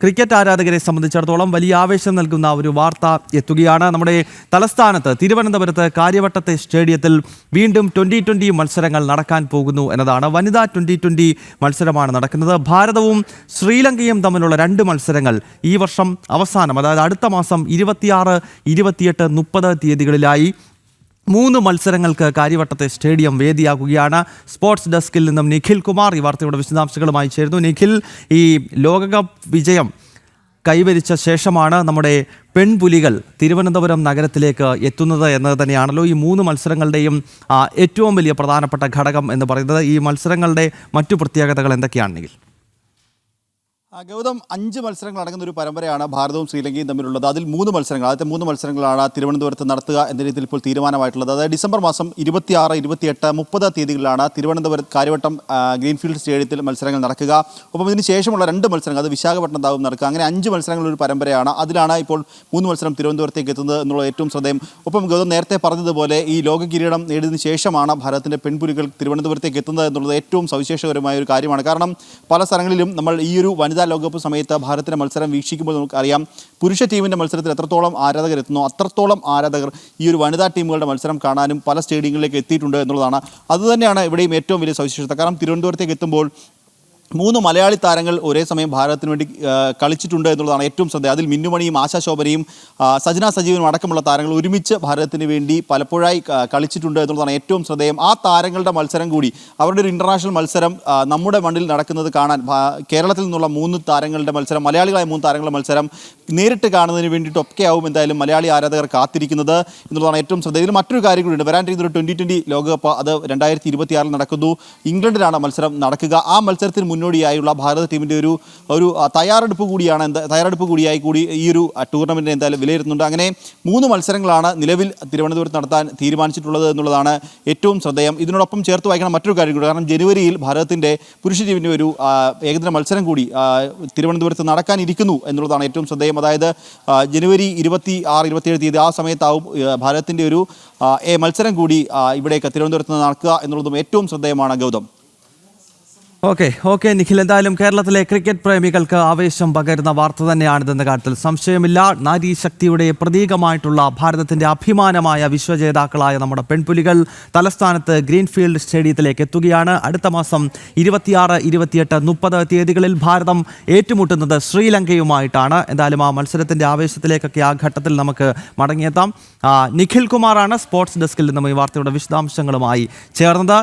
Cricket ആരാധകരെ സംബന്ധിച്ചിടത്തോളം വലിയ ആവേശം നൽകുന്ന ഒരു വാർത്ത എത്തുകയാണ്. നമ്മുടെ തലസ്ഥാനത്ത് തിരുവനന്തപുരത്ത് കാര്യവട്ടത്തെ സ്റ്റേഡിയത്തിൽ വീണ്ടും 2020 മത്സരങ്ങൾ നടക്കാൻ പോകുന്നു എന്നതാണ്. വനിതാ 2020 മത്സരമാണ് നടക്കുന്നത്. ഭാരതവും ശ്രീലങ്കയും തമ്മിലുള്ള 2 മത്സരങ്ങൾ ഈ വർഷം അവസാനം, അതായത് അടുത്ത മാസം 26, 28, 30 തീയതികളിലായി 3 മത്സരങ്ങൾക്ക് കാര്യവട്ടത്തെ സ്റ്റേഡിയം വേദിയാകുകയാണ്. സ്പോർട്സ് ഡെസ്കിൽ നിന്നും നിഖിൽ കുമാർ ഈ വാർത്തയുടെ വിശദാംശങ്ങളുമായി ചേരുന്നു. നിഖിൽ, ഈ ലോകകപ്പ് വിജയം കൈവരിച്ച ശേഷമാണ് നമ്മുടെ പെൺപുലികൾ തിരുവനന്തപുരം നഗരത്തിലേക്ക് എത്തുന്നത് എന്നത് തന്നെയാണല്ലോ ഈ 3 മത്സരങ്ങളുടെയും ഏറ്റവും വലിയ പ്രധാനപ്പെട്ട ഘടകം എന്ന് പറയുന്നത്. ഈ മത്സരങ്ങളുടെ മറ്റു പ്രത്യേകതകൾ എന്തൊക്കെയാണ് നിഖിൽ? ഗൗതം, 5 മത്സരങ്ങൾ അടങ്ങുന്ന ഒരു പരമ്പരയാണ് ഭാരതവും ശ്രീലങ്കയും തമ്മിലുള്ളത്. അതിൽ 3 മത്സരങ്ങൾ, ആദ്യത്തെ 3 മത്സരങ്ങളാണ് തിരുവനന്തപുരത്ത് നടത്തുക എന്ന രീതിയിൽ ഇപ്പോൾ തീരുമാനമായിട്ടുള്ളത്. അതായത് ഡിസംബർ മാസം 26, 28, 30 തീയതികളിലാണ് തിരുവനന്തപുരം കാര്യവട്ടം ഗ്രീൻഫീൽഡ് സ്റ്റേഡിയത്തിൽ മത്സരങ്ങൾ നടക്കുക. ഒപ്പം ഇതിന് ശേഷമുള്ള 2 മത്സരങ്ങൾ അത് വിശാഖപട്ടണത്താവും നടക്കുക. അങ്ങനെ 5 മത്സരങ്ങളൊരു പരമ്പരയാണ്. അതിലാണ് ഇപ്പോൾ 3 മത്സരം തിരുവനന്തപുരത്തേക്ക് എത്തുന്നത് എന്നുള്ളത് ഏറ്റവും ശ്രദ്ധേയം. ഒപ്പം ഗൗതം നേരത്തെ പറഞ്ഞതുപോലെ ഈ ലോക കിരീടം നേടിയതിനു ശേഷമാണ് ഭാരതത്തിൻ്റെ പെൺപുലികൾ തിരുവനന്തപുരത്തേക്ക് എത്തുന്നത് എന്നുള്ളത് ഏറ്റവും സവിശേഷകരമായ ഒരു കാര്യമാണ്. കാരണം പല സ്ഥലങ്ങളിലും നമ്മൾ ഈ ഒരു വനിതാ ലോകകപ്പ് സമയത്ത് ഭാരതത്തിൻ്റെ മത്സരം വീക്ഷിക്കുമ്പോൾ നമുക്കറിയാം പുരുഷ ടീമിൻ്റെ മത്സരത്തിൽ എത്രത്തോളം ആരാധകർ എത്തുന്നു അത്രത്തോളം ആരാധകർ ഈ ഒരു വനിതാ ടീമുകളുടെ മത്സരം കാണാനും പല സ്റ്റേഡിയങ്ങളിലേക്ക് എത്തിയിട്ടുണ്ട് എന്നുള്ളതാണ്. അതുതന്നെയാണ് ഇവിടെയും ഏറ്റവും വലിയ സവിശേഷത. കാരണം തിരുവനന്തപുരത്തേക്ക് എത്തുമ്പോൾ 3 മലയാളി താരങ്ങൾ ഒരേ സമയം ഭാരതത്തിന് വേണ്ടി കളിച്ചിട്ടുണ്ട് എന്നുള്ളതാണ് ഏറ്റവും ശ്രദ്ധ. അതിൽ മിന്നുമണിയും ആശാ ശോഭനയും സജന സജീവനും അടക്കമുള്ള താരങ്ങൾ ഒരുമിച്ച് ഭാരതത്തിന് വേണ്ടി പലപ്പോഴായി കളിച്ചിട്ടുണ്ട് എന്നുള്ളതാണ് ഏറ്റവും ശ്രദ്ധേയം. ആ താരങ്ങളുടെ മത്സരം കൂടി, അവരുടെ ഒരു ഇൻ്റർനാഷണൽ മത്സരം നമ്മുടെ മണ്ണിൽ നടക്കുന്നത് കാണാൻ കേരളത്തിൽ നിന്നുള്ള 3 താരങ്ങളുടെ മത്സരം, മലയാളികളായ 3 താരങ്ങളുടെ മത്സരം നേരിട്ട് കാണുന്നതിന് വേണ്ടിയിട്ടൊക്കെ ആവും എന്തായാലും മലയാളി ആരാധകർ കാത്തിരിക്കുന്നത് എന്നുള്ളതാണ് ഏറ്റവും ശ്രദ്ധ. ഇതിൽ മറ്റൊരു കാര്യം കൂടിയുണ്ട്. വരാനിരിക്കുന്ന ഒരു 2020 ലോകകപ്പ് അത് 2026 നടക്കുന്നു. ഇംഗ്ലണ്ടിലാണ് മത്സരം നടക്കുക. ആ മത്സരത്തിന് മുന്നോടിയായുള്ള ഭാരത ടീമിൻ്റെ ഒരു തയ്യാറെടുപ്പ് കൂടിയായി ഈ ഒരു ടൂർണമെൻറ്റിനെ എന്തായാലും വിലയിരുത്തുന്നുണ്ട്. അങ്ങനെ 3 മത്സരങ്ങളാണ് നിലവിൽ തിരുവനന്തപുരത്ത് നടത്താൻ തീരുമാനിച്ചിട്ടുള്ളത് എന്നുള്ളതാണ് ഏറ്റവും ശ്രദ്ധേയം. ഇതിനോടൊപ്പം ചേർത്ത് വായിക്കണം മറ്റൊരു കാര്യം കൂടി. കാരണം ജനുവരിയിൽ ഭാരതത്തിൻ്റെ പുരുഷ ടീമിൻ്റെ ഒരു ഏകദിന മത്സരം കൂടി തിരുവനന്തപുരത്ത് നടക്കാനിരിക്കുന്നു എന്നുള്ളതാണ് ഏറ്റവും ശ്രദ്ധേയം. അതായത് ജനുവരി 26, 27 തീയതി ആ സമയത്താവും ഭാരതത്തിൻ്റെ ഒരു മത്സരം കൂടി ഇവിടേക്ക് തിരുവനന്തപുരത്ത് നടക്കുക എന്നുള്ളതും ഏറ്റവും ശ്രദ്ധേയമാണ് ഗൗതം. ഓക്കെ നിഖിൽ, എന്തായാലും കേരളത്തിലെ ക്രിക്കറ്റ് പ്രേമികൾക്ക് ആവേശം പകരുന്ന വാർത്ത തന്നെയാണിതെന്ന കാര്യത്തിൽ സംശയമില്ല. നാരീശക്തിയുടെ പ്രതീകമായിട്ടുള്ള ഭാരതത്തിൻ്റെ അഭിമാനമായ വിശ്വജേതാക്കളായ നമ്മുടെ പെൺപുലികൾ തലസ്ഥാനത്ത് ഗ്രീൻഫീൽഡ് സ്റ്റേഡിയത്തിലേക്ക് എത്തുകയാണ്. അടുത്ത മാസം 26, 28, 30 തീയതികളിൽ ഭാരതം ഏറ്റുമുട്ടുന്നത് ശ്രീലങ്കയുമായിട്ടാണ്. എന്തായാലും ആ മത്സരത്തിൻ്റെ ആവേശത്തിലേക്കൊക്കെ ആ ഘട്ടത്തിൽ നമുക്ക് മടങ്ങിയെത്താം. നിഖിൽ കുമാറാണ് സ്പോർട്സ് ഡെസ്കിൽ നിന്നും ഈ വാർത്തയുടെ വിശദാംശങ്ങളുമായി ചേർന്നത്.